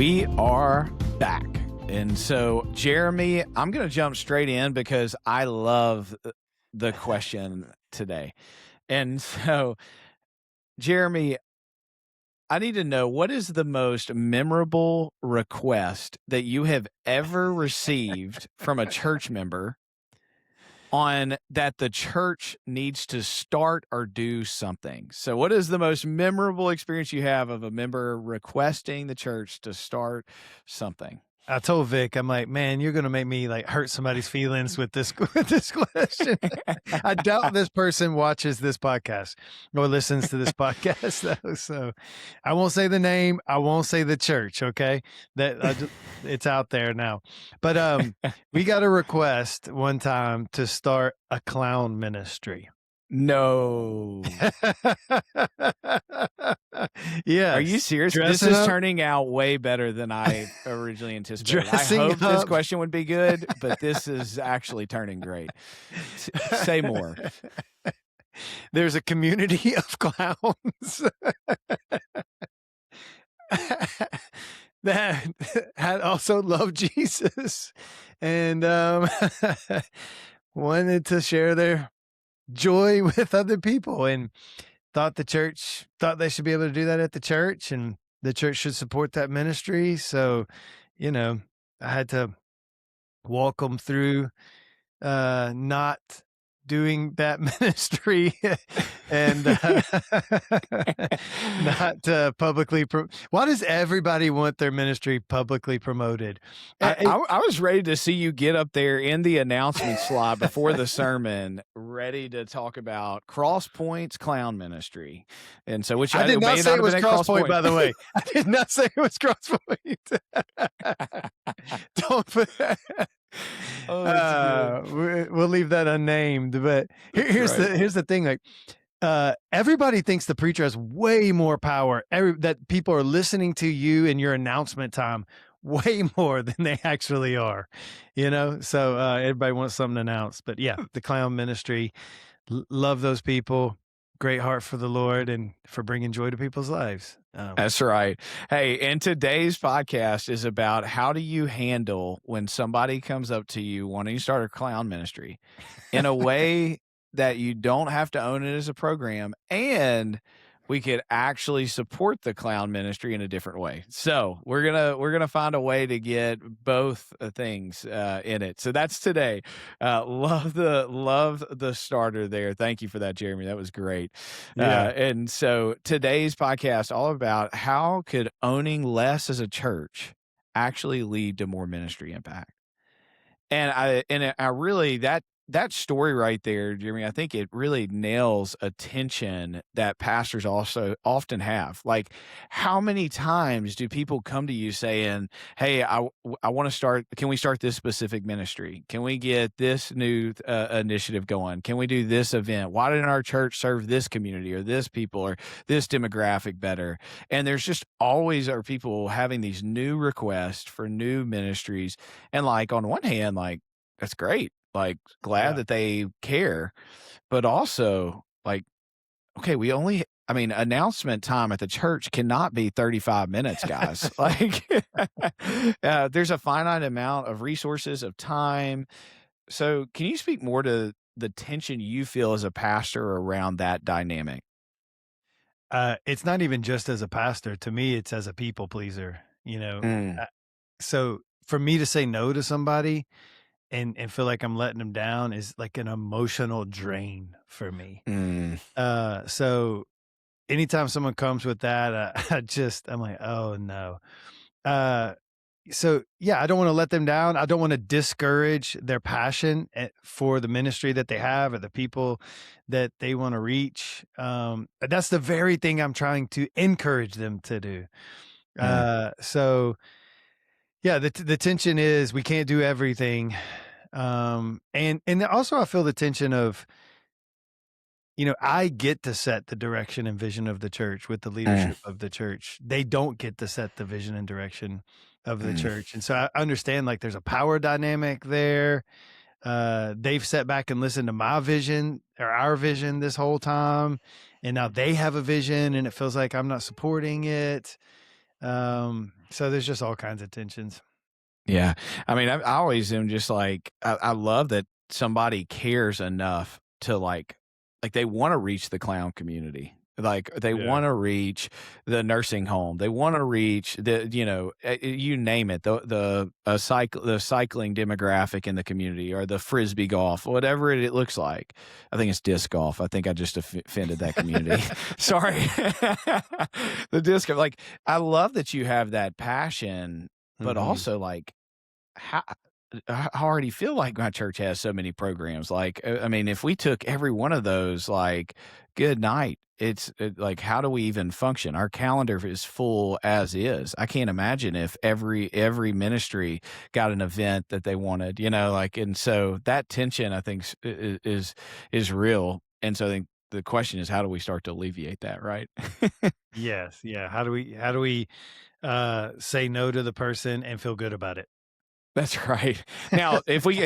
We are back. And so, Jeremy, I'm going to jump straight in because I love the question today. And so, Jeremy, I need to know, what is the most memorable request that you have ever received from a church member on that the church needs to start or do something? So what is the most memorable experience you have of a member requesting the church to start something? I told Vick, I'm like, man, you're going to make me like hurt somebody's feelings with this question. I doubt this person watches this podcast or listens to this podcast though. So I won't say the name. I won't say the church. Okay. It's out there now, but, we got a request one time to start a clown ministry. No. Yeah. Are you serious? This is turning out way better than I originally anticipated. I hope this question would be good, but this is actually turning great. Say more. There's a community of clowns that had also loved Jesus and wanted to share their joy with other people, and thought they should be able to do that at the church, and the church should support that ministry. So, I had to walk them through not doing that ministry and not publicly. Why does everybody want their ministry publicly promoted? I was ready to see you get up there in the announcement slide before the sermon, ready to talk about Cross Point's clown ministry. And so, which I did not say it was Cross Point, by the way. I did not say it was Cross Point. Don't put that. We'll leave that unnamed, but here's the thing. Like, everybody thinks the preacher has way more power. That people are listening to you in your announcement time way more than they actually are, So everybody wants something announced. But yeah, the clown ministry, love those people. Great heart for the Lord and for bringing joy to people's lives. That's right. Hey, and today's podcast is about how do you handle when somebody comes up to you wanting to start a clown ministry in a way that you don't have to own it as a program, and we could actually support the clown ministry in a different way. So we're gonna find a way to get both things in it. So that's today. Love the starter there. Thank you for that, Jeremy. That was great. Yeah. And so today's podcast all about how could owning less as a church actually lead to more ministry impact. And I really that story right there, Jeremy, I think it really nails a tension that pastors also often have. Like, how many times do people come to you saying, hey, I want to start, can we start this specific ministry? Can we get this new initiative going? Can we do this event? Why didn't our church serve this community or this people or this demographic better? And there's just always are people having these new requests for new ministries. And like, on one hand, like, that's great. Like, glad that they care, but also like, okay, announcement time at the church cannot be 35 minutes, guys. Like, there's a finite amount of resources, of time. So can you speak more to the tension you feel as a pastor around that dynamic? It's not even just as a pastor. To me, it's as a people pleaser, So for me to say no to somebody and feel like I'm letting them down is like an emotional drain for me. So anytime someone comes with that, I'm like, oh no. So yeah, I don't want to let them down. I don't want to discourage their passion for the ministry that they have or the people that they want to reach. That's the very thing I'm trying to encourage them to do. So yeah, the tension is we can't do everything. And also I feel the tension of, I get to set the direction and vision of the church with the leadership of the church. They don't get to set the vision and direction of the church. And so I understand like there's a power dynamic there. They've sat back and listened to my vision or our vision this whole time. And now they have a vision and it feels like I'm not supporting it. So there's just all kinds of tensions. Yeah. I mean, I always am just like, I love that somebody cares enough to like they want to reach the clown community. Like they Yeah. want to reach the nursing home. They want to reach the, you name it, the cycling demographic in the community or the frisbee golf, whatever it looks like. I think it's disc golf. I think I just offended that community. Sorry. The disc, like, I love that you have that passion, but Mhm. also like, how I already feel like my church has so many programs. Like, I mean, if we took every one of those, like, good night. Like, how do we even function? Our calendar is full as is. I can't imagine if every ministry got an event that they wanted, like, and so that tension, I think, is real. And so I think the question is, how do we start to alleviate that, right? Yes, yeah. How do we say no to the person and feel good about it? That's right. Now, if we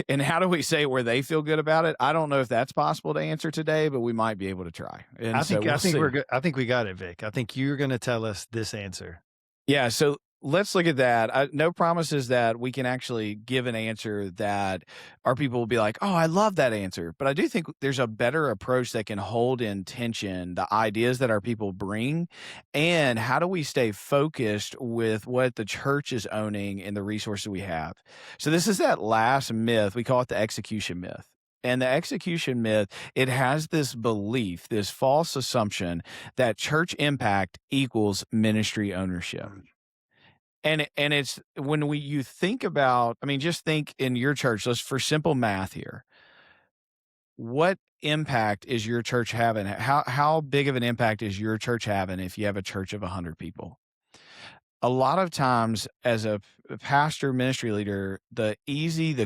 and how do we say where they feel good about it? I don't know if that's possible to answer today, but we might be able to try. And I so think I we'll think we're see. good. I think we got it, Vic. I think you're gonna tell us this answer. Yeah, so let's look at that. No promises that we can actually give an answer that our people will be like, "Oh, I love that answer." But I do think there's a better approach that can hold in tension the ideas that our people bring, and how do we stay focused with what the church is owning and the resources we have. So this is that last myth. We call it the execution myth. And the execution myth, it has this belief, this false assumption that church impact equals ministry ownership. Mm. And it's when you think about, I mean, just think in your church, let's for simple math here. What impact is your church having? How big of an impact is your church having if you have a church of 100 people? A lot of times as a pastor ministry leader, the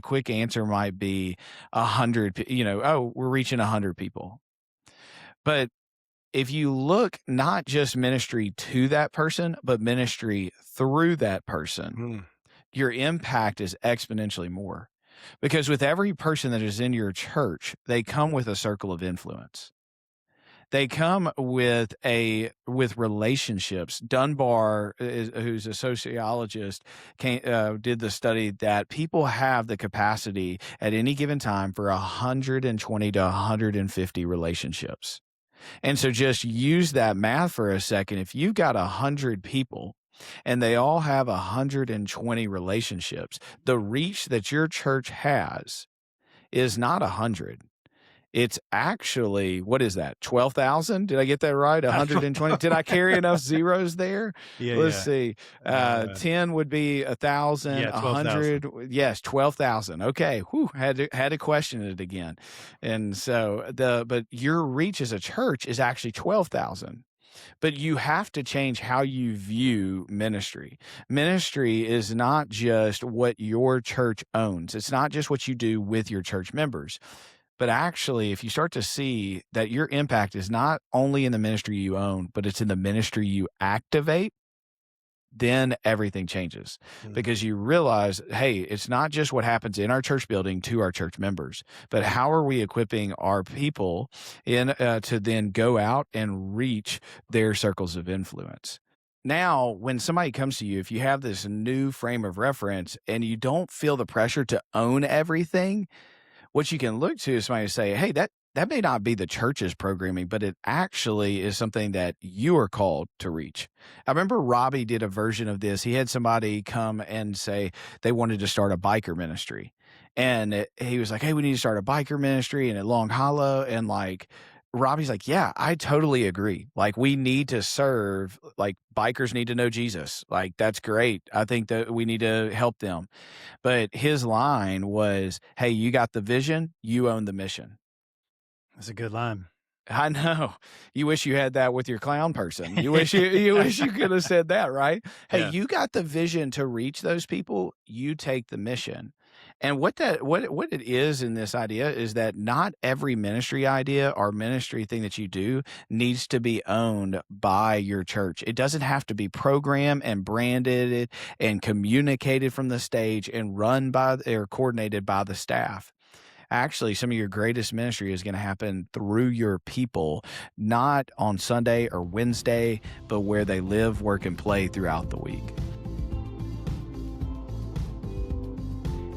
quick answer might be 100, oh, we're reaching 100 people. But if you look not just ministry to that person, but ministry through that person, Mm. your impact is exponentially more. Because with every person that is in your church, they come with a circle of influence. They come with relationships. Dunbar, who's a sociologist, did the study that people have the capacity at any given time for 120 to 150 relationships. And so just use that math for a second. If you've got 100 people and they all have 120 relationships, the reach that your church has is not 100. It's actually, what is that? 12,000? Did I get that right? 120. Did I carry enough zeros there? Yeah, Let's yeah. see. Uh, 10 would be 1,000, yeah, 12,000. 100. Yes, 12,000. Okay. Whew, had to question it again. And so but your reach as a church is actually 12,000. But you have to change how you view ministry. Ministry is not just what your church owns. It's not just what you do with your church members. But actually, if you start to see that your impact is not only in the ministry you own, but it's in the ministry you activate, then everything changes Mm. because you realize, hey, it's not just what happens in our church building to our church members, but how are we equipping our people to then go out and reach their circles of influence? Now, when somebody comes to you, if you have this new frame of reference and you don't feel the pressure to own everything, what you can look to is somebody to say, "Hey, that may not be the church's programming, but it actually is something that you are called to reach." I remember Robbie did a version of this. He had somebody come and say they wanted to start a biker ministry. And he was like, "Hey, we need to start a biker ministry and at Long Hollow." And like, Robbie's like, "Yeah, I totally agree. Like, we need to serve, like, bikers need to know Jesus. Like, that's great. I think that we need to help them." But his line was, "Hey, you got the vision, you own the mission." That's a good line. I know. You wish you had that with your clown person. You wish you could have said that, right? Hey, Yeah. you got the vision to reach those people, you take the mission. And what it is in this idea is that not every ministry idea or ministry thing that you do needs to be owned by your church. It doesn't have to be programmed and branded and communicated from the stage and run by or coordinated by the staff. Actually, some of your greatest ministry is going to happen through your people, not on Sunday or Wednesday, but where they live, work, and play throughout the week.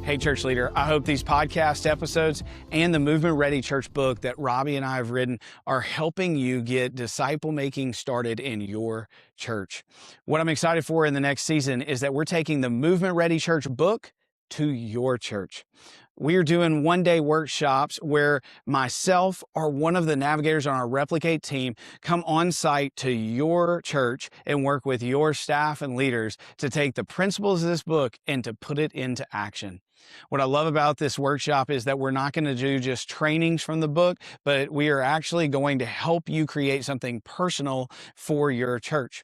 Hey, church leader, I hope these podcast episodes and the Movement Ready Church book that Robbie and I have written are helping you get disciple making started in your church. What I'm excited for in the next season is that we're taking the Movement Ready Church book to your church. We're doing one-day workshops where myself or one of the navigators on our Replicate team come on site to your church and work with your staff and leaders to take the principles of this book and to put it into action. What I love about this workshop is that we're not going to do just trainings from the book, but we are actually going to help you create something personal for your church.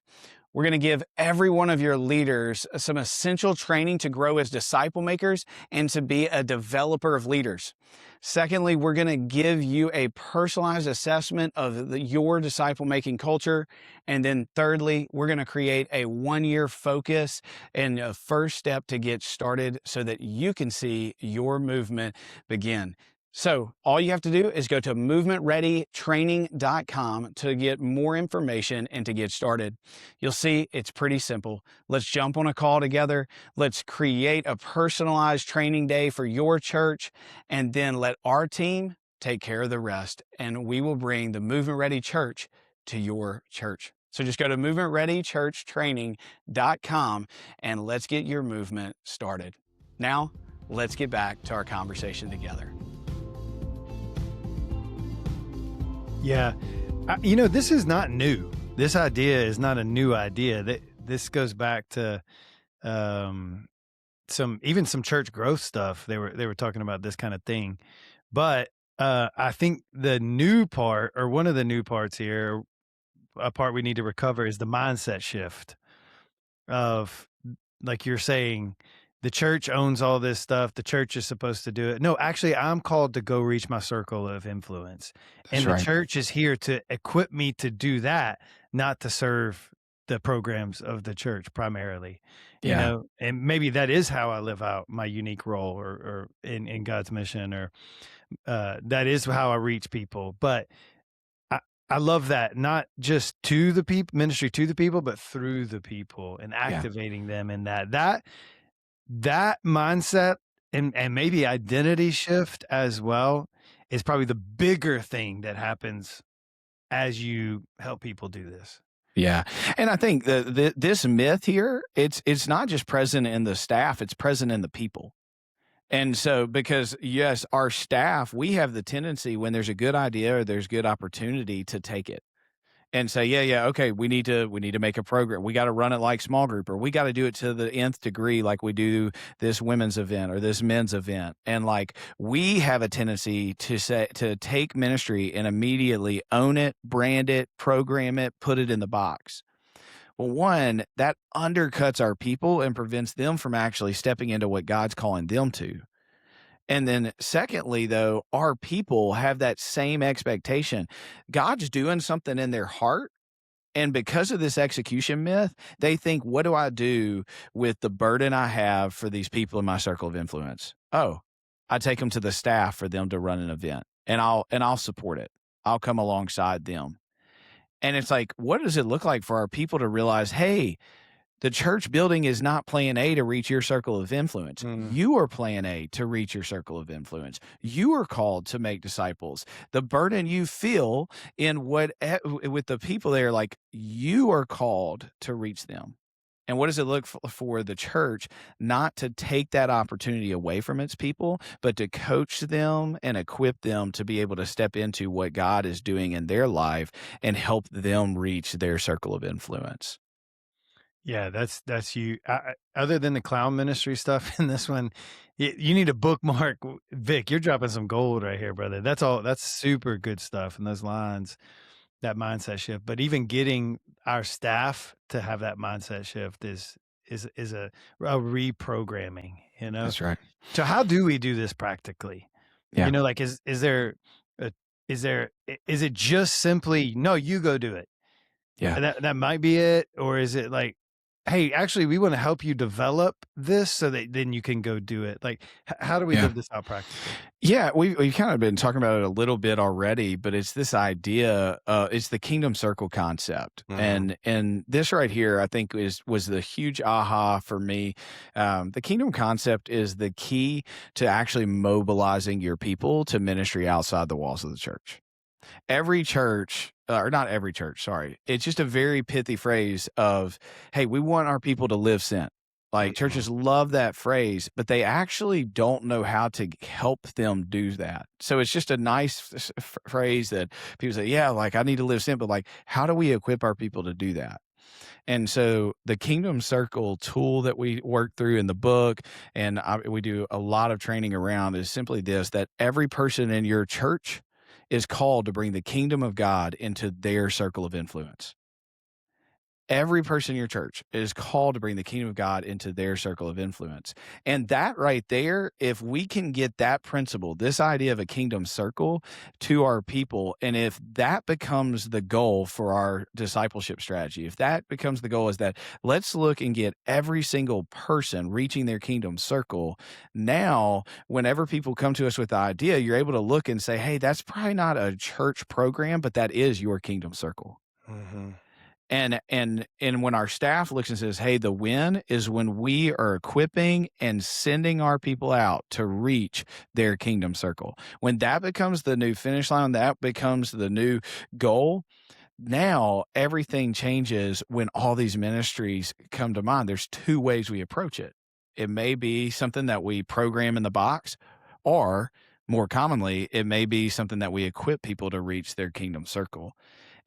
We're going to give every one of your leaders some essential training to grow as disciple makers and to be a developer of leaders. Secondly, we're going to give you a personalized assessment of your disciple making culture. And then thirdly, we're going to create a 1-year focus and a first step to get started so that you can see your movement begin. So all you have to do is go to movementreadytraining.com to get more information and to get started. You'll see it's pretty simple. Let's jump on a call together. Let's create a personalized training day for your church, and then let our team take care of the rest. And we will bring the Movement Ready Church to your church. So just go to movementreadychurchtraining.com and let's get your movement started. Now, let's get back to our conversation together. Yeah. This is not new. This idea is not a new idea. This goes back to some church growth stuff. They were talking about this kind of thing. But I think the new part, or one of the new parts here, a part we need to recover, is the mindset shift of, like you're saying, the church owns all this stuff. The church is supposed to do it. No, actually, I'm called to go reach my circle of influence. That's And the right. church is here to equip me to do that, not to serve the programs of the church primarily. Yeah. And maybe that is how I live out my unique role or in God's mission, or that is how I reach people. But I love that, not just to the people, ministry to the people, but through the people and activating them in that mindset and maybe identity shift as well is probably the bigger thing that happens as you help people do this. Yeah. And I think this myth here, it's not just present in the staff, it's present in the people. And so, because yes, our staff, we have the tendency when there's a good idea or there's good opportunity to take it and say, yeah, okay, we need to make a program. We got to run it like small group, or we got to do it to the nth degree, like we do this women's event or this men's event. And like we have a tendency to take ministry and immediately own it, brand it, program it, put it in the box. Well, one, that undercuts our people and prevents them from actually stepping into what God's calling them to. And then secondly, though, our people have that same expectation. God's doing something in their heart. And because of this execution myth, they think, what do I do with the burden I have for these people in my circle of influence? Oh, I take them to the staff for them to run an event, and I'll support it. I'll come alongside them. And it's like, what does it look like for our people to realize, hey, the church building is not plan A to reach your circle of influence. You are plan A to reach your circle of influence. You are called to make disciples. The burden you feel in with the people there, like you are called to reach them. And what does it look for the church? Not to take that opportunity away from its people, but to coach them and equip them to be able to step into what God is doing in their life and help them reach their circle of influence. Yeah, that's you. Other than the clown ministry stuff in this one, you need a bookmark. Vic, you're dropping some gold right here, brother. That's super good stuff in those lines, that mindset shift. But even getting our staff to have that mindset shift is a reprogramming, That's right. So how do we do this practically? Yeah. Like is there a, is it just simply, no, you go do it? Yeah. That might be it, or is it like "Hey, actually, we wanna help you develop this so that then you can go do it." Like, how do we Yeah. live this out practically? Yeah, we've kind of been talking about it a little bit already, but it's this idea, it's the kingdom circle concept. Mhm, And this right here, I think was the huge aha for me. The kingdom concept is the key to actually mobilizing your people to ministry outside the walls of the church. Every church, or not every church, sorry. It's just a very pithy phrase of, hey, we want our people to live sent. Like mhm, churches love that phrase, but they actually don't know how to help them do that. So it's just a nice phrase that people say, yeah, like I need to live sent, but like, how do we equip our people to do that? And so the Kingdom Circle tool that we work through in the book, and we do a lot of training around, is simply this: that every person in your church is called to bring the kingdom of God into their circle of influence. Every person in your church is called to bring the kingdom of God into their circle of influence. And that right there, if we can get that principle, this idea of a kingdom circle to our people, and if that becomes the goal for our discipleship strategy, if that becomes the goal, is that let's look and get every single person reaching their kingdom circle. Now, whenever people come to us with the idea, you're able to look and say, hey, that's probably not a church program, but that is your kingdom circle. mhm, And when our staff looks and says, "Hey, the win is when we are equipping and sending our people out to reach their kingdom circle." When that becomes the new finish line, that becomes the new goal, now everything changes when all these ministries come to mind. There's 2 ways we approach it. It may be something that we program in the box, or more commonly, it may be something that we equip people to reach their kingdom circle.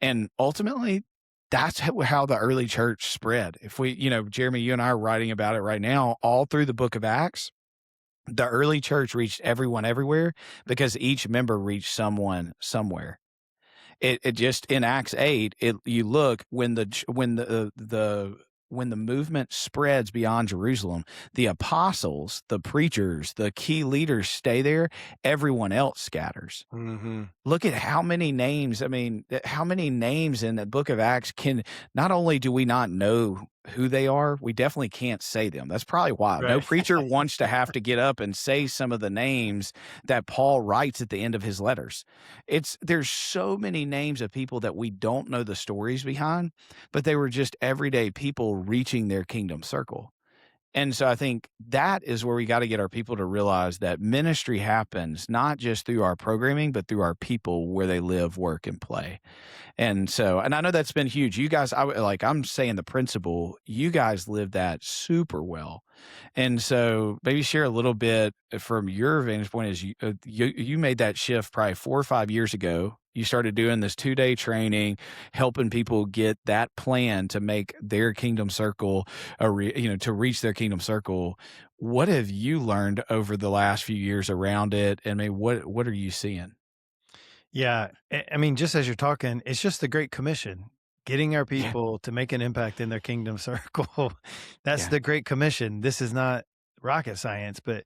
And ultimately, that's how the early church spread. If we, Jeremy, you and I are writing about it right now, all through the book of Acts, the early church reached everyone everywhere because each member reached someone somewhere. It just in Acts 8, you look when when the movement spreads beyond Jerusalem, the apostles, the preachers, the key leaders stay there, everyone else scatters. mhm. Look at how many names, I mean, how many names in the book of Acts can not only do we not know who they are, we definitely can't say them. That's probably why. No Right. preacher wants to have to get up and say some of the names that Paul writes at the end of his letters. There's so many names of people that we don't know the stories behind, but they were just everyday people reaching their kingdom circle. And so I think that is where we got to get our people to realize that ministry happens not just through our programming, but through our people where they live, work, and play. And so, and I know that's been huge. You guys, I'm saying the principle, you guys live that super well. And so maybe share a little bit from your vantage point as you made that shift probably 4 or 5 years ago. You started doing this 2-day training, helping people get that plan to make their kingdom circle to reach their kingdom circle. What have you learned over the last few years around it? And maybe what are you seeing? Yeah, I mean, just as you're talking, it's just the Great Commission, getting our Yeah. people to make an impact in their kingdom circle. That's Yeah. the Great Commission. This is not rocket science, but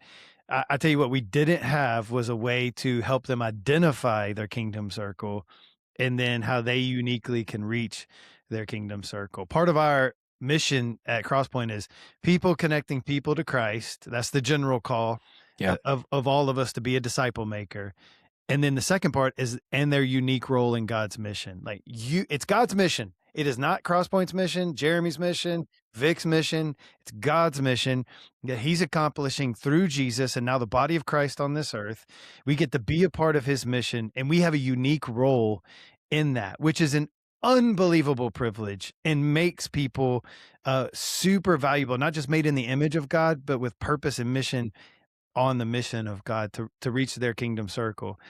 I tell you what, we didn't have was a way to help them identify their kingdom circle and then how they uniquely can reach their kingdom circle. Part of our mission at Crosspoint is people connecting people to Christ. That's the general call Yeah. of all of us to be a disciple maker. And then the second part is and their unique role in God's mission. Like it's God's mission. It is not Crosspoint's mission, Jeremy's mission, Vick's mission. It's God's mission that he's accomplishing through Jesus and now the body of Christ on this earth. We get to be a part of his mission and we have a unique role in that, which is an unbelievable privilege and makes people super valuable, not just made in the image of God, but with purpose and mission on the mission of God to reach their kingdom circle.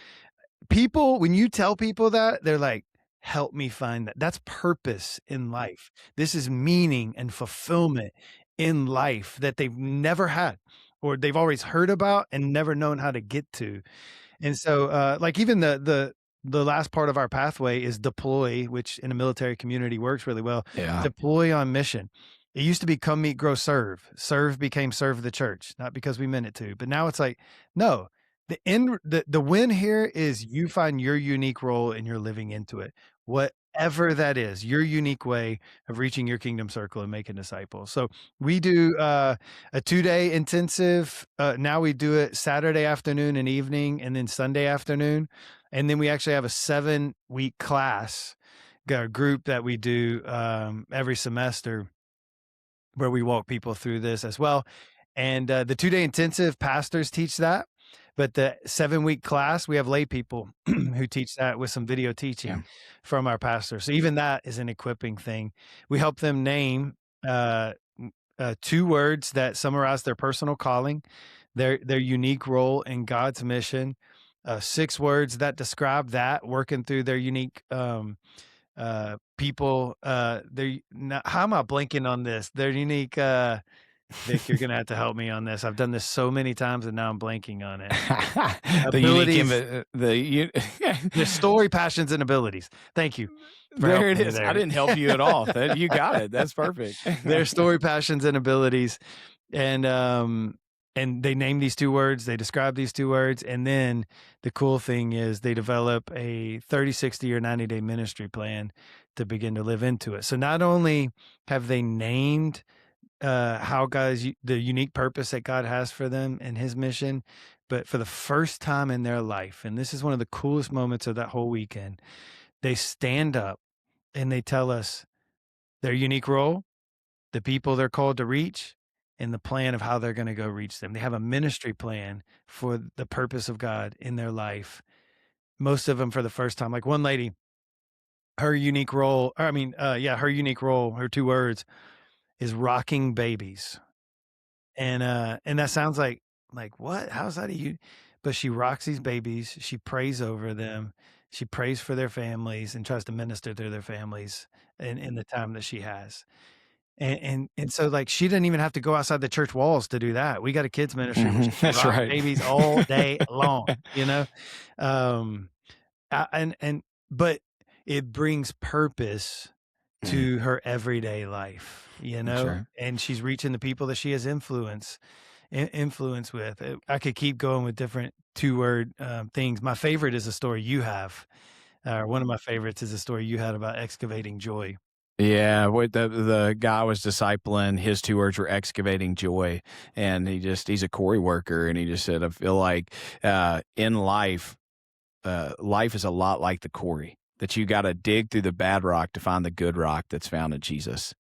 People, when you tell people that, they're like, help me find that. That's purpose in life. This is meaning and fulfillment in life that they've never had or they've always heard about and never known how to get to. And so, like even the last part of our pathway is deploy, which in a military community works really well. Yeah. Deploy on mission. It used to be come meet, grow, serve. Serve became serve the church, not because we meant it to, but now it's like, no, the win here is you find your unique role and you're living into it. Whatever whatever that is, your unique way of reaching your kingdom circle and making disciples. So we do a 2-day intensive. Now we do it Saturday afternoon and evening, and then Sunday afternoon. And then we actually have a 7-week class, got a group that we do every semester where we walk people through this as well. And the 2-day intensive, pastors teach that. But the 7-week class, we have lay people who teach that with some video Yeah. teaching from our pastors. So even that is an equipping thing. We help them name 2 words that summarize their personal calling, their unique role in God's mission, 6 words that describe that, working through their unique people. How am I blanking on this? Their unique. Vic, you're gonna have to help me on this. I've done this so many times, and now I'm blanking on it. The unique Abilities, their story, passions, and abilities. Thank you for there it helping me is. I there. didn't help you at all. You got it. That's perfect. Their story, passions, and abilities, and they name these 2 words. They describe these 2 words, and then the cool thing is they develop a 30, 60, or 90-day ministry plan to begin to live into it. So not only have they named how the unique purpose that God has for them and his mission, but for the first time in their life, and this is one of the coolest moments of that whole weekend, they stand up and they tell us their unique role, the people they're called to reach, and the plan of how they're going to go reach them. They have a ministry plan for the purpose of God in their life. Most of them for the first time. Like one lady, her unique role, her unique role, her 2 words is rocking babies. And that sounds like what? How's that but she rocks these babies, she prays over them, she prays for their families and tries to minister to their families in the time that she has. And so like she didn't even have to go outside the church walls to do that. We got a kids ministry where she can That's rock right. babies all day long, you know? But it brings purpose to her everyday life, you That's know, right. and she's reaching the people that she has influence with. I could keep going with different 2-word things. My favorite is a story you have. One of my favorites is a story you had about excavating joy. Yeah, what the guy was discipling, his 2 words were excavating joy, and he's a quarry worker, and he just said, I feel like in life, life is a lot like the quarry, that you got to dig through the bad rock to find the good rock that's found in Jesus.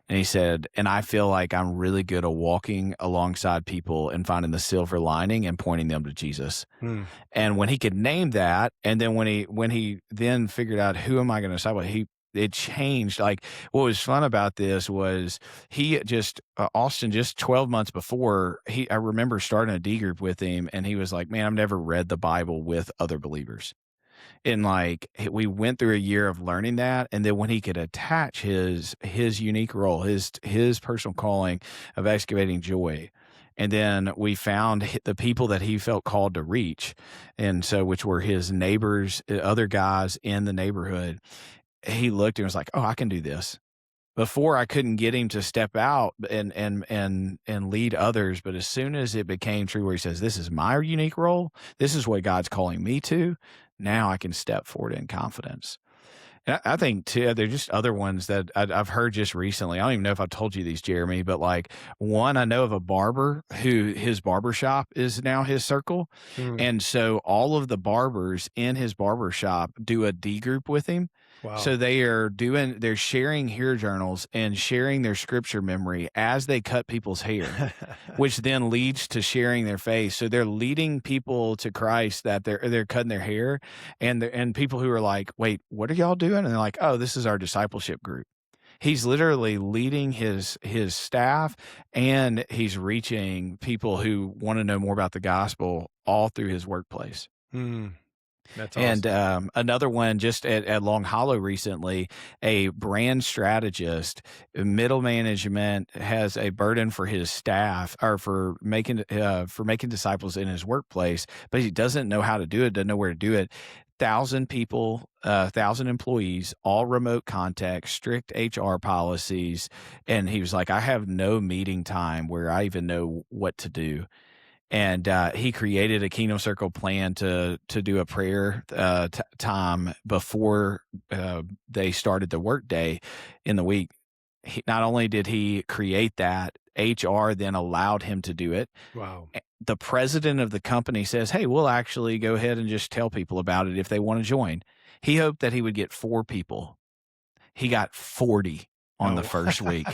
And he said, and I feel like I'm really good at walking alongside people and finding the silver lining and pointing them to Jesus. Hmm. And when he could name that, and then when he then figured out who am I going to disciple, it changed. Like what was fun about this was Austin just 12 months before I remember starting a D group with him, and he was like, "Man, I've never read the Bible with other believers." And like we went through a year of learning that, and then when he could attach his unique role, his personal calling of excavating joy, and then we found the people that he felt called to reach, and so which were his neighbors, other guys in the neighborhood. He looked and was like, "Oh, I can do this." Before I couldn't get him to step out and lead others, but as soon as it became true where he says, "This is my unique role. This is what God's calling me to," now I can step forward in confidence. And I think too, there are just other ones that I've heard just recently. I don't even know if I've told you these, Jeremy, but like one, I know of a barber who his barber shop is now his circle. Hmm. And so all of the barbers in his barber shop do a D group with him. Wow. So they're sharing hair journals and sharing their scripture memory as they cut people's hair, which then leads to sharing their faith. So they're leading people to Christ that they're cutting their hair, and people who are like, "Wait, what are y'all doing?" And they're like, "Oh, this is our discipleship group." He's literally leading his staff, and he's reaching people who want to know more about the gospel all through his workplace. Hmm. That's And awesome. another one just at Long Hollow recently, a brand strategist, middle management has a burden for his staff or for making disciples in his workplace, but he doesn't know how to do it, doesn't know where to do it. 1,000 people, 1,000 employees, all remote contact, strict HR policies. And he was like, I have no meeting time where I even know what to do. And he created a Kingdom Circle plan to do a prayer time before they started the work day in the week. Not only did he create that, HR then allowed him to do it. Wow. The president of the company says, "Hey, we'll actually go ahead and just tell people about it if they want to join." He hoped that he would get 4 people. He got 40 on the Oh. first week.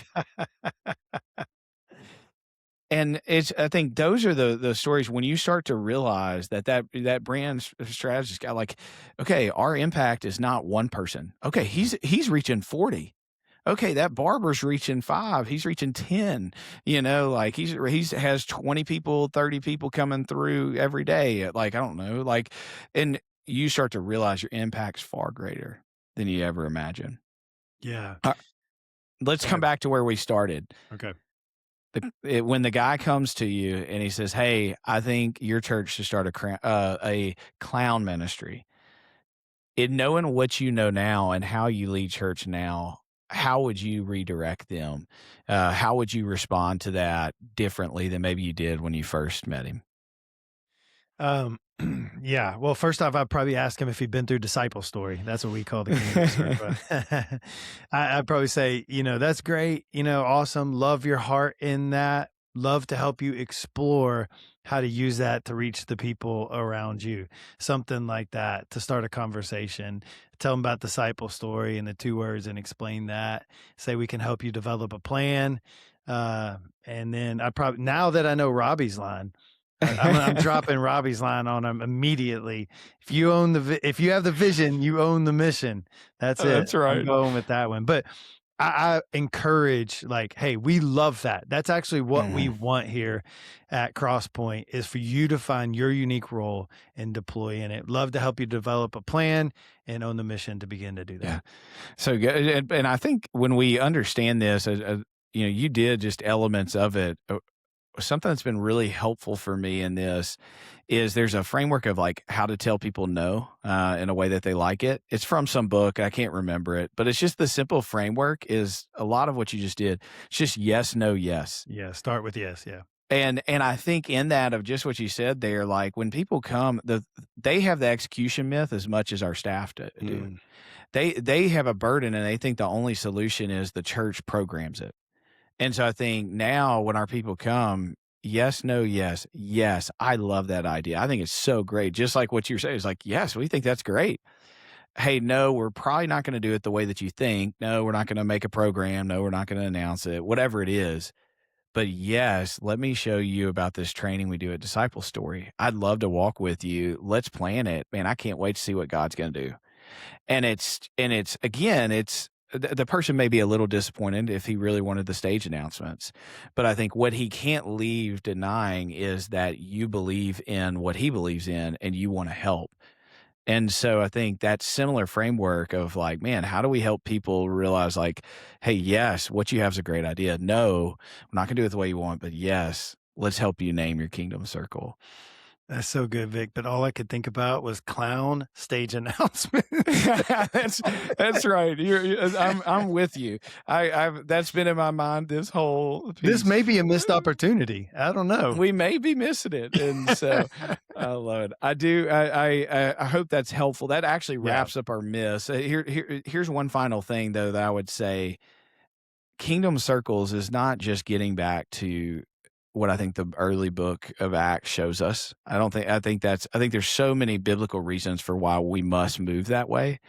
And I think those are the stories when you start to realize that brand strategist guy, like, okay, our impact is not one person. Okay, he's reaching 40. Okay, that barber's reaching 5. He's reaching 10. Like he's has 20 people, 30 people coming through every day. Like, I don't know, like, and you start to realize your impact's far greater than you ever imagined. Yeah. Uh, let's Go come ahead. back to where we started. Okay. When the guy comes to you and he says, "Hey, I think your church should start a clown ministry." In knowing what you know now and how you lead church now, how would you redirect them? How would you respond to that differently than maybe you did when you first met him? Um, yeah. Well, first off, I'd probably ask him if he'd been through Disciple Story. That's what we call the Kingdom Circle. I'd probably say, that's great. Awesome. Love your heart in that. Love to help you explore how to use that to reach the people around you. Something like that to start a conversation. Tell them about Disciple Story and the 2 words and explain that. Say we can help you develop a plan. And then I probably, now that I know Robbie's line, I'm dropping Robbie's line on him immediately. If you have the vision, you own the mission. That's it. That's I'm right. going with that one. But I encourage, like, hey, we love that. That's actually what we want here at Crosspoint, is for you to find your unique role and deploy in it. Love to help you develop a plan and own the mission to begin to do that. Yeah. So good. And I think when we understand this, you did just elements of it. Something that's been really helpful for me in this is there's a framework of like how to tell people no in a way that they like it. It's from some book. I can't remember it, but it's just the simple framework is a lot of what you just did. It's just yes, no, yes. Yeah. Start with yes. Yeah. And I think in that of just what you said there, like when people come, they have the execution myth as much as our staff do. Mm. They have a burden and they think the only solution is the church programs it. And so I think now when our people come, yes, no, yes, yes, I love that idea. I think it's so great. Just like what you're saying, it's like, yes, we think that's great. Hey, no, we're probably not going to do it the way that you think. No, we're not going to make a program. No, we're not going to announce it, whatever it is. But yes, let me show you about this training we do at Disciple Story. I'd love to walk with you. Let's plan it. Man, I can't wait to see what God's going to do. And it's again, it's the person may be a little disappointed if he really wanted the stage announcements, but I think what he can't leave denying is that you believe in what he believes in and you want to help. And so I think that similar framework of like, man, how do we help people realize like, hey, yes, what you have is a great idea. No, I'm not going to do it the way you want, but yes, let's help you name your Kingdom Circle. That's so good, Vic. But all I could think about was clown stage announcement. That's right. I'm with you. I've that's been in my mind this whole piece. This may be a missed opportunity. I don't know. We may be missing it, and so I love it. I do. I hope that's helpful. That actually wraps up our miss. Here's one final thing though that I would say. Kingdom Circles is not just getting back to what I think the early book of Acts shows us. I think there's so many biblical reasons for why we must move that way.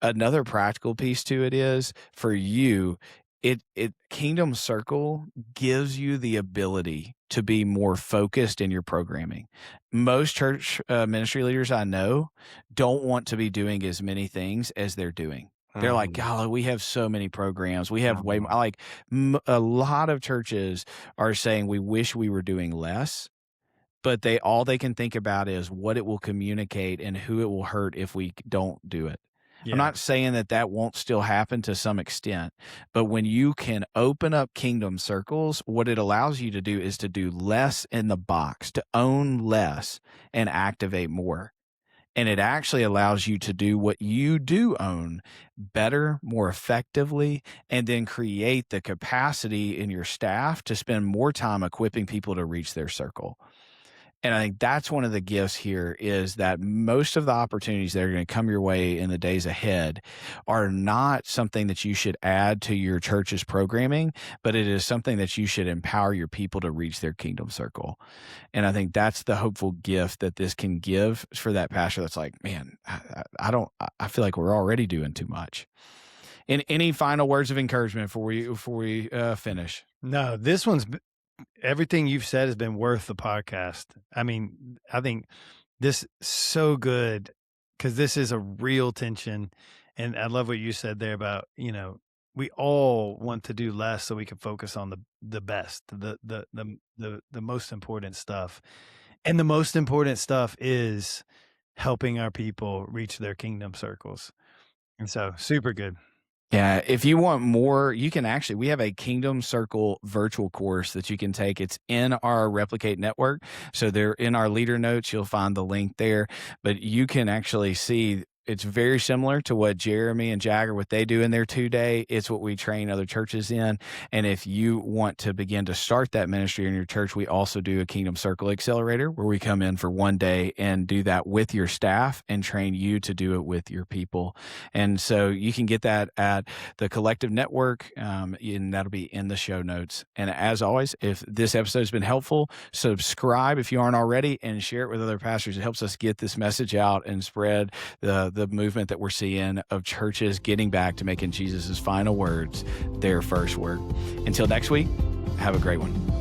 Another practical piece to it is for you, it Kingdom Circle gives you the ability to be more focused in your programming. Most church ministry leaders I know don't want to be doing as many things as they're doing. They're like, golly, we have so many programs. We have way more. Like a lot of churches are saying we wish we were doing less, but all they can think about is what it will communicate and who it will hurt if we don't do it. Yeah. I'm not saying that won't still happen to some extent, but when you can open up Kingdom Circles, what it allows you to do is to do less in the box, to own less and activate more. And it actually allows you to do what you do own better, more effectively, and then create the capacity in your staff to spend more time equipping people to reach their circle. And I think that's one of the gifts here is that most of the opportunities that are going to come your way in the days ahead are not something that you should add to your church's programming, but it is something that you should empower your people to reach their kingdom circle. And I think that's the hopeful gift that this can give for that pastor that's like, man, I feel like we're already doing too much. And any final words of encouragement before we finish? No, this one's everything you've said has been worth the podcast. I mean, I think this is so good because this is a real tension. And I love what you said there about, we all want to do less so we can focus on the best, the most important stuff. And the most important stuff is helping our people reach their kingdom circles. And so super good. Yeah, if you want more, you can actually we have a Kingdom Circle virtual course that you can take. It's in our Replicate network. So they're in our leader notes. You'll find the link there, but you can actually see it's very similar to what Jeremy and Jagger, what they do in their 2-day. It's what we train other churches in. And if you want to begin to start that ministry in your church, we also do a Kingdom Circle Accelerator where we come in for 1 day and do that with your staff and train you to do it with your people. And so you can get that at the Collective Network, and that'll be in the show notes. And as always, if this episode has been helpful, subscribe if you aren't already and share it with other pastors. It helps us get this message out and spread the movement that we're seeing of churches getting back to making Jesus' final words their first word. Until next week, have a great one.